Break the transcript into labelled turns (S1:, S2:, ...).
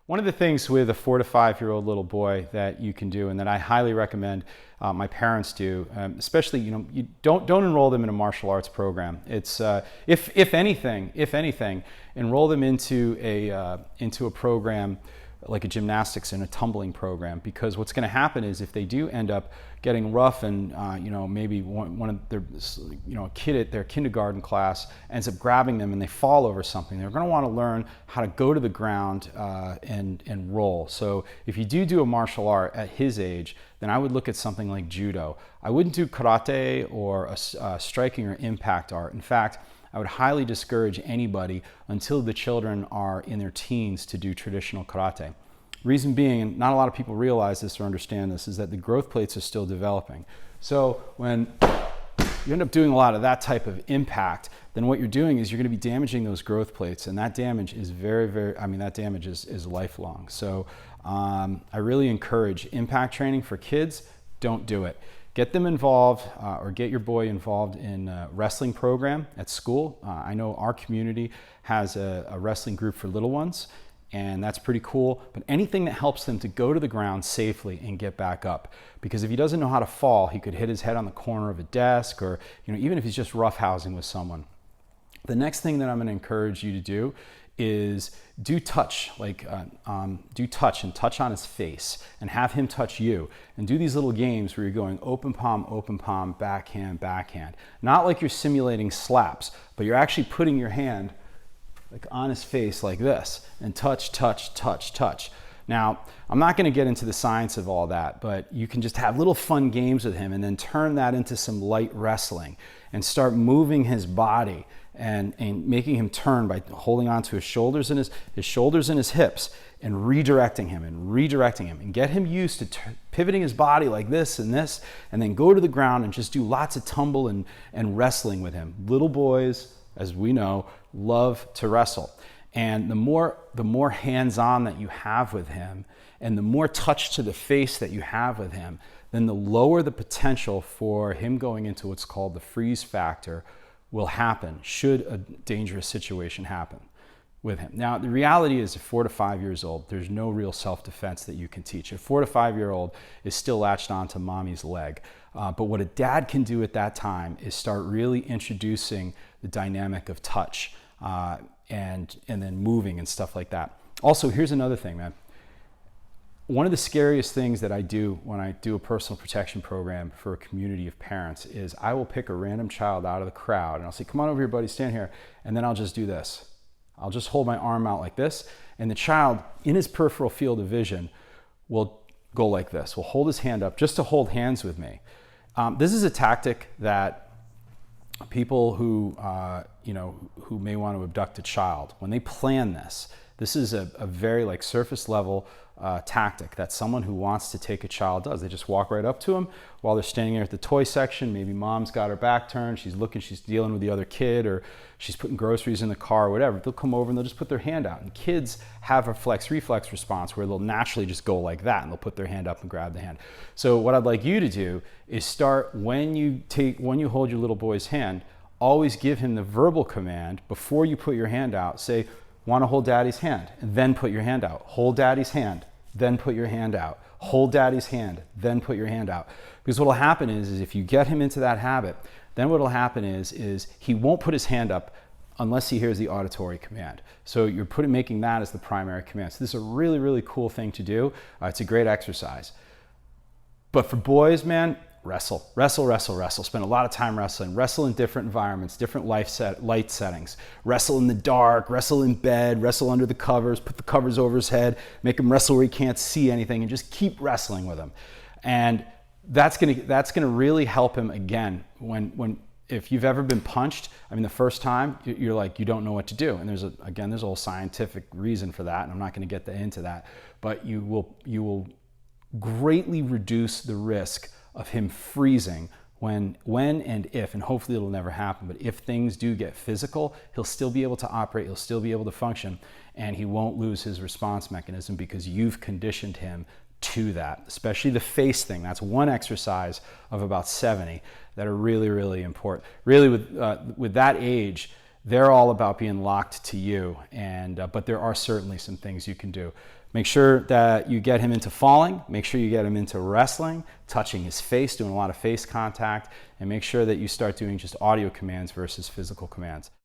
S1: One of the things with a 4 to 5 year old little boy that you can do, and that I highly recommend my parents do, especially, you don't enroll them in a martial arts program. It's if anything, enroll them into a program like a gymnastics and a tumbling program, because what's going to happen is if they do end up getting rough and maybe one of their a kid at their kindergarten class ends up grabbing them and they fall over something, they're going to want to learn how to go to the ground and roll. So if you do a martial art at his age, then I would look at something like Judo. I wouldn't do karate or a striking or impact art. In fact, I would highly discourage anybody until the children are in their teens to do traditional karate. Reason being, and not a lot of people realize this or understand this, is that the growth plates are still developing. So when you end up doing a lot of that type of impact, then what you're doing is you're going to be damaging those growth plates, and that damage is that damage is lifelong. So I really encourage impact training for kids. Don't do it. Get them involved or get your boy involved in a wrestling program at school. I know our community has a wrestling group for little ones, and that's pretty cool. But anything that helps them to go to the ground safely and get back up. Because if he doesn't know how to fall, he could hit his head on the corner of a desk, or even if he's just roughhousing with someone. The next thing that I'm going to encourage you to do is do touch and touch on his face and have him touch you, and do these little games where you're going open palm, backhand, backhand. Not like you're simulating slaps, but you're actually putting your hand like on his face like this and touch, touch, touch, touch. Now, I'm not going to get into the science of all that, but you can just have little fun games with him and then turn that into some light wrestling and start moving his body and making him turn by holding on to his shoulders and his hips and redirecting him and get him used to pivoting his body like this, and then go to the ground and just do lots of tumble and wrestling with him. Little boys, as we know, love to wrestle. And the more hands-on that you have with him and the more touch to the face that you have with him, then the lower the potential for him going into what's called the freeze factor will happen should a dangerous situation happen with him. Now, the reality is at 4 to 5 years old, there's no real self-defense that you can teach. A 4 to 5 year old is still latched onto mommy's leg. But what a dad can do at that time is start really introducing the dynamic of touch and then moving and stuff like that. Also, here's another thing, man. One of the scariest things that I do when I do a personal protection program for a community of parents is I will pick a random child out of the crowd and I'll say, come on over here, buddy, stand here. And then I'll just do this. I'll just hold my arm out like this. And the child, in his peripheral field of vision, will go like this. Will hold his hand up just to hold hands with me. This is a tactic that people who may want to abduct a child, when they plan this is a very surface level tactic that someone who wants to take a child does. They just walk right up to them while they're standing there at the toy section. Maybe mom's got her back turned, she's dealing with the other kid, or she's putting groceries in the car or whatever. They'll come over and they'll just put their hand out. And kids have a reflex response where they'll naturally just go like that and they'll put their hand up and grab the hand. So what I'd like you to do is start when you hold your little boy's hand, always give him the verbal command before you put your hand out. Say, want to hold daddy's hand, and then put your hand out. Hold daddy's hand, then put your hand out. Hold daddy's hand, then put your hand out. Because what will happen is if you get him into that habit, then what will happen is he won't put his hand up unless he hears the auditory command. So you're making that as the primary command. So this is a really, really cool thing to do. It's a great exercise. But for boys, man, wrestle. Spend a lot of time wrestling. Wrestle in different environments, different light settings. Wrestle in the dark, wrestle in bed, wrestle under the covers, put the covers over his head, make him wrestle where he can't see anything, and just keep wrestling with him. And that's gonna really help him again if you've ever been punched. I mean, the first time you're like, you don't know what to do. And there's a whole scientific reason for that, and I'm not gonna get into that. But you will greatly reduce the risk of him freezing when and if, and hopefully it'll never happen, but if things do get physical, he'll still be able to operate, he'll still be able to function, and he won't lose his response mechanism because you've conditioned him to that, especially the face thing. That's one exercise of about 70 that are really, really important. Really, with that age, they're all about being locked to you. But there are certainly some things you can do. Make sure that you get him into falling, make sure you get him into wrestling, touching his face, doing a lot of face contact, and make sure that you start doing just audio commands versus physical commands.